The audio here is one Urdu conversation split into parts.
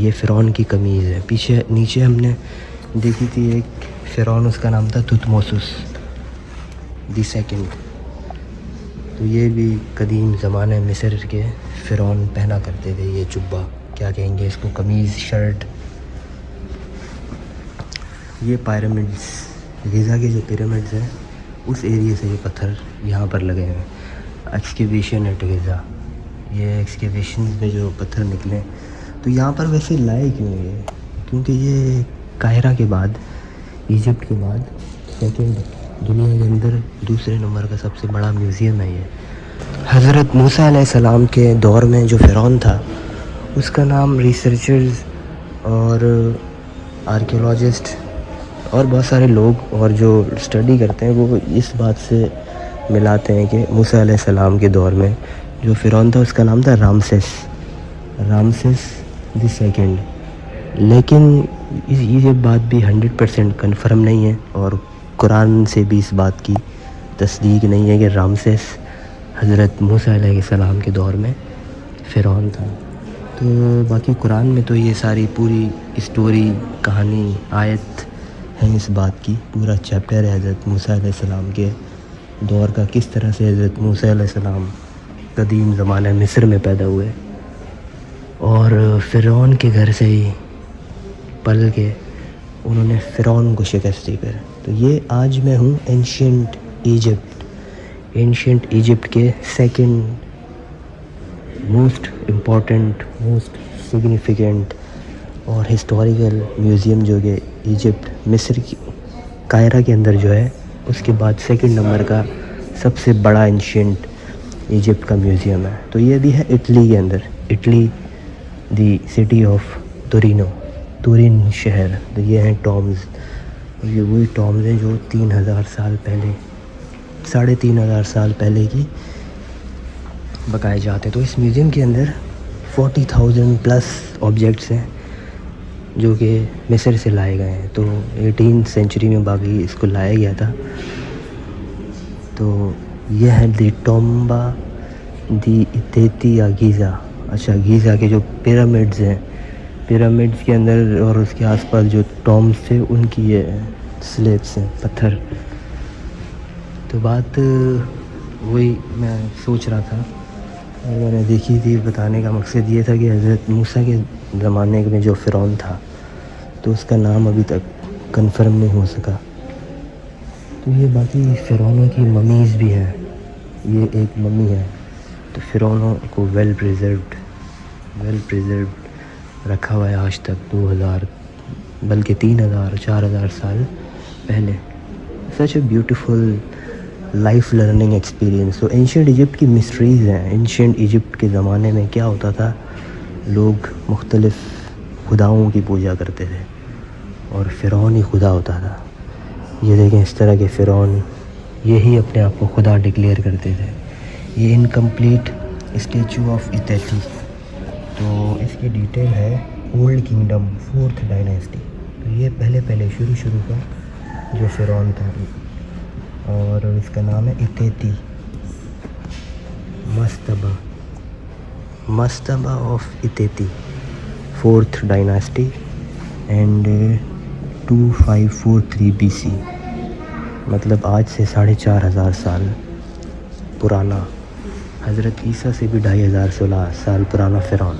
یہ فرعون کی قمیض ہے. پیچھے نیچے ہم نے دیکھی تھی ایک فرعون، اس کا نام تھا تھوتموسس دی سیکنڈ. تو یہ بھی قدیم زمانہ مصر کے فرعون پہنا کرتے تھے یہ جبہ، کیا کہیں گے اس کو، قمیض، شرٹ. یہ پیرامڈس، غزہ کے جو پیرامڈس ہیں اس ایریے سے یہ پتھر یہاں پر لگے ہیں. ایکسکیویشن ایٹ غزہ، یہ ایکسکیویشن میں جو پتھر نکلے. تو یہاں پر ویسے لائے کیوں یہ؟ کیونکہ یہ قاہرہ کے بعد، ایجپٹ کے بعد سیکنڈ دنیا کے اندر دوسرے نمبر کا سب سے بڑا میوزیم ہے یہ. حضرت موسیٰ علیہ السلام کے دور میں جو فرعون تھا اس کا نام ریسرچرز اور آرکیولوجسٹ اور بہت سارے لوگ اور جو اسٹڈی کرتے ہیں وہ اس بات سے ملاتے ہیں کہ موسیٰ علیہ السلام کے دور میں جو فرعون تھا اس کا نام تھا رامسس دی سیکنڈ. لیکن یہ بات بھی 100% کنفرم نہیں ہے اور قرآن سے بھی اس بات کی تصدیق نہیں ہے کہ رامسس حضرت موسیٰ علیہ السلام کے دور میں فرعون تھا. تو باقی قرآن میں تو یہ ساری پوری اسٹوری، کہانی، آیت ہیں اس بات کی. پورا چیپٹر ہے حضرت موسیٰ علیہ السلام کے دور کا، کس طرح سے حضرت موسیٰ علیہ السلام قدیم زمانہ مصر میں پیدا ہوئے اور فرعون کے گھر سے ہی پل کے انہوں نے فرعون کو شکست دی کر. تو یہ آج میں ہوں اینشینٹ ایجپٹ کے second most important, most significant اور ہسٹوریکل میوزیم جو کہ ایجپٹ، مصر کی قاہرہ کے اندر جو ہے، اس کے بعد سیکنڈ نمبر کا سب سے بڑا اینشینٹ ایجپٹ کا میوزیم ہے. تو یہ بھی ہے اٹلی کے اندر، اٹلی دی سٹی آف تورین شہر. تو یہ ہیں ٹامز، اور یہ وہی ٹامز ہیں جو 3000 سال پہلے، 3500 سال پہلے کی بقائے جاتے ہیں. تو اس میوزیم کے اندر 40,000 پلس آبجیکٹس ہیں جو کہ مصر سے لائے گئے ہیں. تو 18 سینچری میں باقی اس کو لایا گیا تھا. تو یہ ہے دی ٹومبا دی ایتیتی یا گیزا. اچھا، گیزا کے جو پیرامڈز ہیں، پیرامڈز کے اندر اور اس کے آس پاس جو ٹامز تھے ان کی یہ سلیبس ہیں، پتھر. تو بات وہی میں سوچ رہا تھا اور میں نے دیکھی تھی. بتانے کا مقصد یہ تھا کہ حضرت موسیٰ کے زمانے میں جو فرعون تھا تو اس کا نام ابھی تک کنفرم نہیں ہو سکا. تو یہ باقی فرعونوں کی ممیز بھی ہیں. یہ ایک ممی ہے. تو فرعونوں کو ویل پریزروڈ رکھا ہوا ہے آج تک، 2000 بلکہ 3000 4000 سال پہلے. Such a beautiful life learning experience. تو اینشینٹ ایجپٹ کی مسٹریز ہیں. اینشینٹ ایجپٹ کے زمانے میں کیا ہوتا تھا، لوگ مختلف خداؤں کی پوجا کرتے تھے اور فرعون ہی خدا ہوتا تھا. یہ دیکھیں اس طرح کے فرعون، یہی اپنے آپ کو خدا ڈکلیئر کرتے تھے. یہ انکمپلیٹ اسٹیچو آف ایتیتی. تو اس کی ڈیٹیل ہے اولڈ کنگڈم، 4th ڈائناسٹی. تو یہ پہلے شروع کا جو فرعون تھا اور اس کا نام ہے ایتیتی، مستبہ آف ایتیتی، 4th ڈائناسٹی اینڈ 2543 BC. مطلب آج سے 4500 سال پرانا، حضرت عیسیٰ سے بھی 2500 سال پرانا فرعون.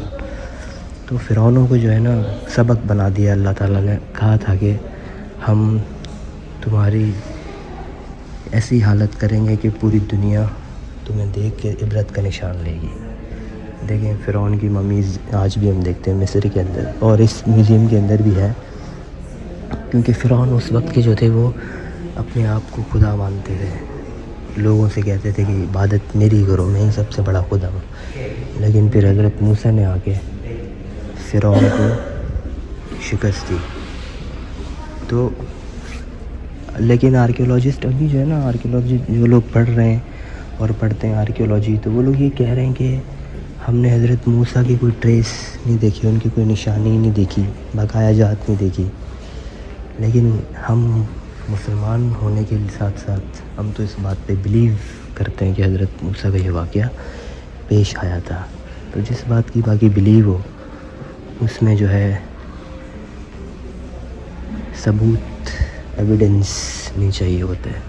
تو فرعونوں کو جو ہے نا سبق بنا دیا اللہ تعالیٰ نے. کہا تھا کہ ہم تمہاری ایسی حالت کریں گے کہ پوری دنیا تمہیں دیکھ کے عبرت کا نشان لے گی. دیکھیں فرعون کی ممیز آج بھی ہم دیکھتے ہیں مصر کے اندر، اور اس میوزیم کے اندر بھی ہے. کیونکہ فرعون اس وقت کے جو تھے وہ اپنے آپ کو خدا مانتے تھے. لوگوں سے کہتے تھے کہ عبادت میری کرو، میں ہی سب سے بڑا خدا ہوں. لیکن پھر حضرت موسیٰ نے آ کے فرعون کو شکست دی. تو لیکن آرکیولوجسٹ ابھی جو ہے نا، آرکیولوجی جو لوگ پڑھ رہے ہیں اور پڑھتے ہیں آرکیولوجی، تو وہ لوگ یہ کہہ رہے ہیں کہ ہم نے حضرت موسیٰ کی کوئی ٹریس نہیں دیکھی، ان کی کوئی نشانی نہیں دیکھی، بقایا جات نہیں دیکھی. لیکن ہم مسلمان ہونے کے ساتھ ساتھ ہم تو اس بات پہ بلیو کرتے ہیں کہ حضرت موسیٰ کا یہ واقعہ پیش آیا تھا. تو جس بات کی باقی بلیو ہو، اس میں جو ہے ثبوت ایویڈنس نہیں چاہیے ہوتا ہے.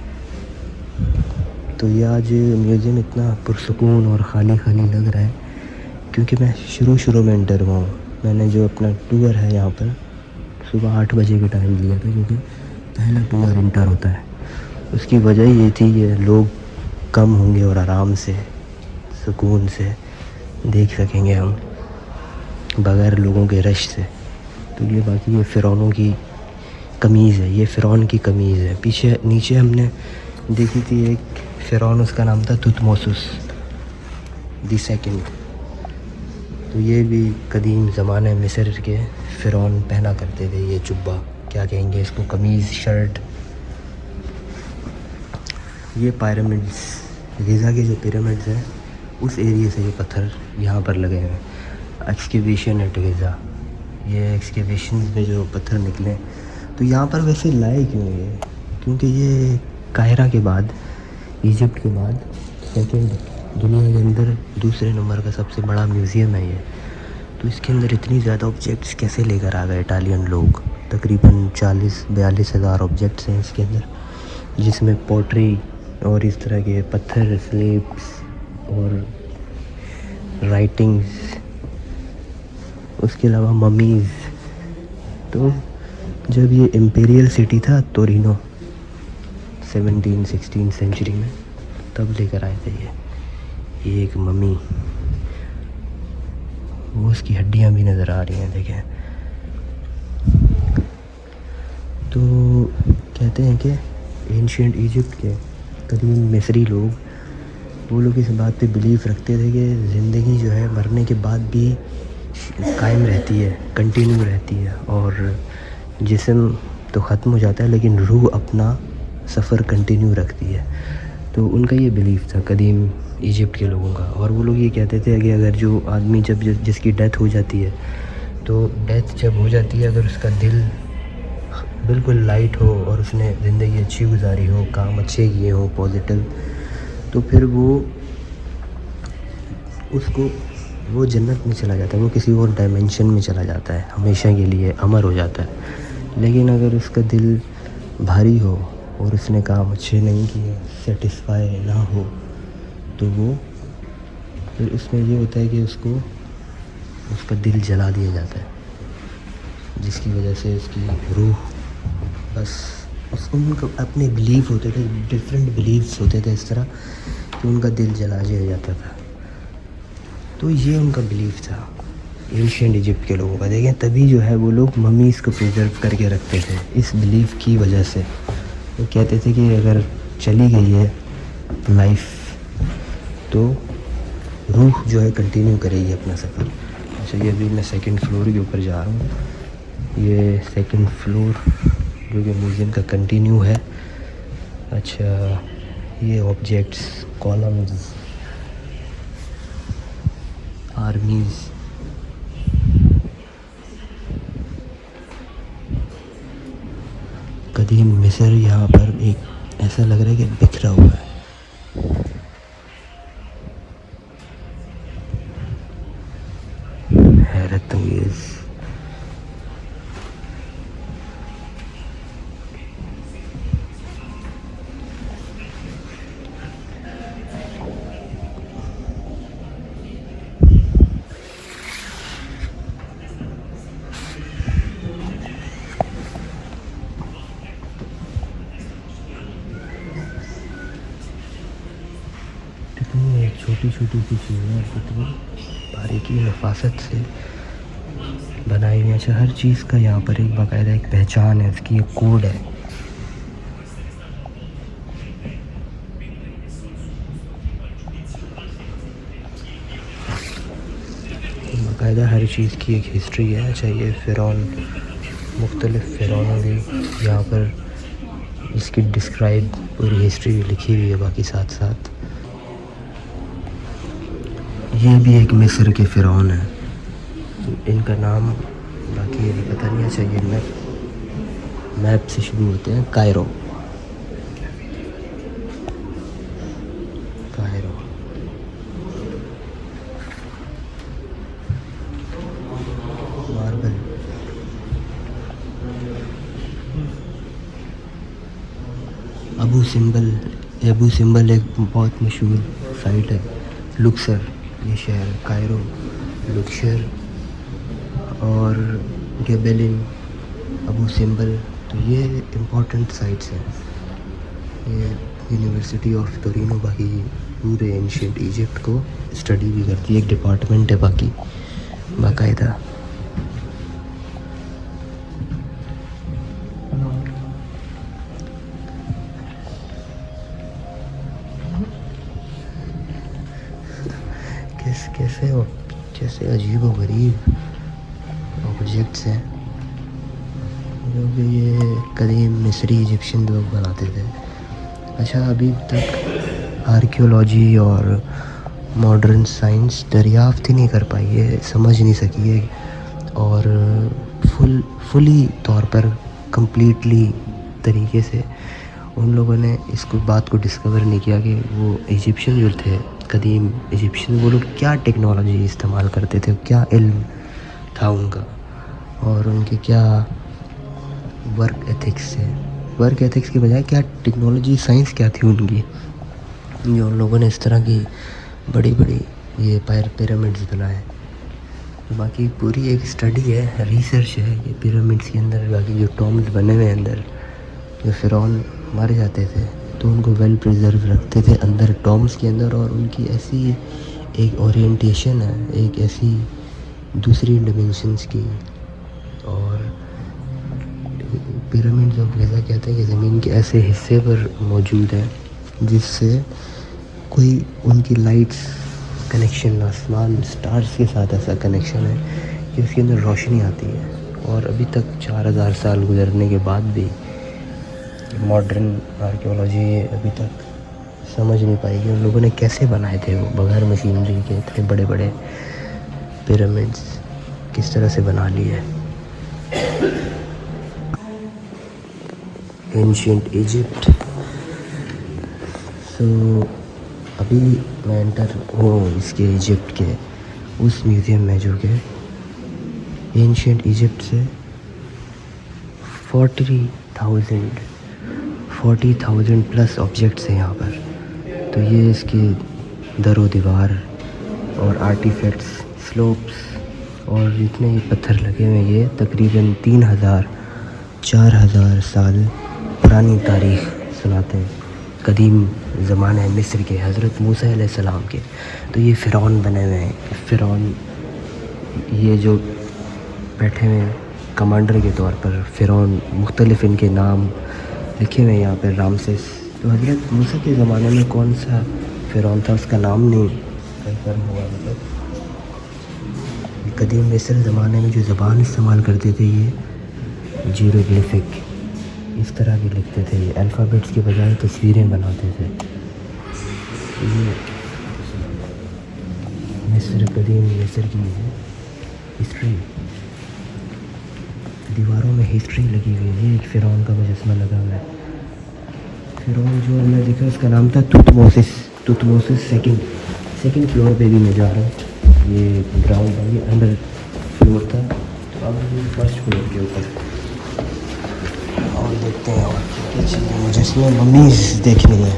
تو یہ آج میوزیم اتنا پرسکون اور خالی خالی لگ رہا ہے کیونکہ میں شروع میں انٹر ہوا ہوں. میں نے جو اپنا ٹور ہے یہاں پر صبح 8 بجے کا ٹائم لیا تھا کیونکہ پہلا ٹور انٹر ہوتا ہے. اس کی وجہ یہ تھی کہ لوگ کم ہوں گے اور آرام سے سکون سے دیکھ سکیں گے ہم بغیر لوگوں کے رش سے. تو یہ باقی یہ فرعونوں کی قمیض ہے، یہ فرعون کی قمیض ہے. پیچھے نیچے ہم نے دیکھی تھی ایک فرعون، اس کا نام تھا تھوتموسس دی سیکنڈ. تو یہ بھی قدیم زمانے مصر کے فرعون پہنا کرتے تھے یہ جبہ، کیا کہیں گے اس کو، قمیض، شرٹ. یہ پیرامڈس، غزہ کے جو پیرامڈس ہیں اس ایریے سے یہ پتھر یہاں پر لگے ہیں. ایکسکیویشن ایٹ غزہ، یہ ایکسکیویشن میں جو پتھر نکلے. تو یہاں پر ویسے لائے کیوں یہ؟ کیونکہ یہ قاہرہ کے بعد، ایجپٹ کے بعد سیکنڈ دنیا کے اندر دوسرے نمبر کا سب سے بڑا میوزیم ہے یہ. تو اس کے اندر اتنی زیادہ آبجیکٹس کیسے لے کر آ گئے اٹالین لوگ؟ تقریباً 40-42 ہزار آبجیکٹس ہیں اس کے اندر، جس میں پوٹری اور اس طرح کے پتھر، سلیبس اور رائٹنگز، اس کے علاوہ ممیز. تو جب یہ امپیریل سٹی تھا تورینو 16 سینچری میں، تب لے کر آئے تھے یہ ایک ممی. وہ اس کی ہڈیاں بھی نظر آ رہی ہیں دیکھیں. تو کہتے ہیں کہ اینشینٹ ایجپٹ کے قدیم مصری لوگ، وہ لوگ اس بات پہ بیلیف رکھتے تھے کہ زندگی جو ہے مرنے کے بعد بھی قائم رہتی ہے، کنٹینیو رہتی ہے، اور جسم تو ختم ہو جاتا ہے لیکن روح اپنا سفر کنٹینیو رکھتی ہے. تو ان کا یہ بیلیف تھا قدیم ایجپٹ کے لوگوں کا. اور وہ لوگ یہ کہتے تھے کہ اگر جو آدمی جس کی ڈیتھ ہو جاتی ہے، تو ڈیتھ جب ہو جاتی ہے، اگر اس کا دل بالکل لائٹ ہو اور اس نے زندگی اچھی گزاری ہو، کام اچھے کیے ہوں پازیٹیو، تو پھر وہ جنت میں چلا جاتا ہے، وہ کسی اور ڈائمینشن میں چلا جاتا ہے، ہمیشہ کے لیے امر ہو جاتا ہے. لیکن اگر اس کا دل بھاری ہو اور اس نے کام اچھے نہیں کیے، سیٹسفائی نہ ہو، تو وہ پھر اس میں یہ ہوتا ہے کہ اس کا دل جلا دیا جاتا ہے، جس کی وجہ سے اس کی روح بس ان کو اپنے بلیف ہوتے تھے، ڈفرینٹ بلیفس ہوتے تھے اس طرح کہ ان کا دل جلا دیا جاتا تھا. تو یہ ان کا بلیف تھا اینشینٹ ایجپٹ کے لوگوں کا. دیکھیں تبھی جو ہے وہ لوگ ممیز کو پریزرو کر کے رکھتے تھے اس بلیف کی وجہ سے. وہ کہتے تھے کہ اگر چلی گئی ہے لائف تو روح جو ہے کنٹینیو کرے گی اپنا سفر. اچھا، یہ ابھی میں سیکنڈ فلور کے اوپر جا رہا ہوں. یہ سیکنڈ فلور جو کہ میوزیم کا کنٹینیو ہے. اچھا، یہ آبجیکٹس، کالمز، آرمیز، قدیم مصر یہاں پر ایک ایسا لگ رہا ہے کہ بکھرا ہوا ہے. حیرت انگیز. چھوٹی چھوٹی سی چیزیں کتنی باریکی نفاست سے بنائی ہوئی. اچھا، ہر چیز کا یہاں پر ایک باقاعدہ ایک پہچان ہے، اس کی ایک کوڈ ہے. باقاعدہ ہر چیز کی ایک ہسٹری ہے. اچھا، یہ فرعون، مختلف فرعونوں کی یہاں پر اس کی ڈسکرائب پوری ہسٹری بھی لکھی ہوئی ہے. باقی ساتھ ساتھ یہ بھی ایک مصر کے فرعون ہیں، ان کا نام باقی ابھی پتہ نہیں. اچھا، یہ میپ سے شروع ہوتے ہیں. کائرو. ابو سمبل ایک بہت مشہور سائٹ ہے. لکسر یہ شہر, کائرو, لکشر اور گیبیلن, ابو سمبل, تو یہ امپورٹنٹ سائٹس ہیں. یہ یونیورسٹی آف تورینو باقی پورے اینشینٹ ایجپٹ کو اسٹڈی بھی کرتی ہے, ایک ڈپارٹمنٹ ہے باقی باقاعدہ. کیسے عجیب و غریب آبجیکٹس ہیں جو کہ یہ قدیم مصری ایجپشین لوگ بناتے تھے. اچھا, ابھی تک آرکیولوجی اور ماڈرن سائنس دریافت ہی نہیں کر پائی ہے, سمجھ نہیں سکی ہے, اور فلی طور پر کمپلیٹلی طریقے سے ان لوگوں نے اس بات کو ڈسکور نہیں کیا کہ وہ ایجپشین جو تھے, قدیم ایجپشین, وہ لوگ کیا ٹیکنالوجی استعمال کرتے تھے, کیا علم تھا ان کا, اور ان کے کیا ورک ایتھکس تھے. ورک ایتھکس کے بجائے کیا ٹیکنالوجی, سائنس کیا تھی ان کی, جو ان لوگوں نے اس طرح کی بڑی یہ پیرامڈز بنائے. باقی پوری ایک اسٹڈی ہے, ریسرچ ہے یہ پیرامڈس کے اندر. باقی جو ٹومز بنے ہوئے اندر, جو فرعون مارے جاتے تھے تو ان کو ویل پریزرو رکھتے تھے اندر ٹومز کے اندر, اور ان کی ایسی ایک اورینٹیشن ہے, ایک ایسی دوسری ڈیمینشنس کی. اور پیرامڈز آف غزہ کہتے ہیں کہ زمین کے ایسے حصے پر موجود ہیں جس سے کوئی ان کی لائٹس کنیکشن, آسمان سٹارز کے ساتھ ایسا کنیکشن ہے کہ اس کے اندر روشنی آتی ہے. اور ابھی تک 4000 سال گزرنے کے بعد بھی ماڈرن آرکیولوجی ابھی تک سمجھ نہیں پائی کہ ان لوگوں نے کیسے بنائے تھے وہ بغیر مشینری کے اتنے بڑے بڑے پیرامڈس, کس طرح سے بنا لیے. Ancient Egypt. سو ابھی میں انٹر ہوں اس کے ایجپٹ کے اس میوزیم میں جو کہ اینشینٹ ایجپٹ سے 40,000 پلس آبجیکٹس ہیں یہاں پر. تو یہ اس کی در و دیوار اور آرٹیفیکٹس, سلوپس اور جتنے یہ پتھر لگے ہوئے ہیں, یہ تقریباً 4,000 سال پرانی تاریخ سناتے ہیں. قدیم زمانہ مصر کے, حضرت موسیٰ علیہ السلام کے. تو یہ فرعون بنے ہوئے ہیں. فرعون یہ جو بیٹھے ہوئے ہیں کمانڈر کے طور پر, فرعون مختلف ان کے نام لکھے ہوئے ہیں یہاں پہ. رامسس, تو حضرت موسیٰ کے زمانے میں کون سا فرعون تھا اس کا نام نہیں کنفرم ہوا. مطلب قدیم مصر زمانے میں جو زبان استعمال کرتے تھے یہ جیروگلیفک اس طرح کی لکھتے تھے, یہ الفابیٹس کے بجائے تصویریں بناتے تھے. یہ مصر, قدیم مصر کی ہے ہسٹری, دیواروں میں ہسٹری لگی ہوئی ہے. یہ ایک فرعون کا مجسمہ لگا ہوا ہے. فرعون جو میں دیکھا اس کا نام تھا توتموسس سیکنڈ فلور پہ بھی میں جا رہا ہوں. یہ گراؤنڈ ہے, یہ انڈر فلور تھا, تو اب یہ فرسٹ فلور کے اوپر. اور دیکھتے ہیں اور کیا چیزیں مجسمے ممیز دیکھنی ہے.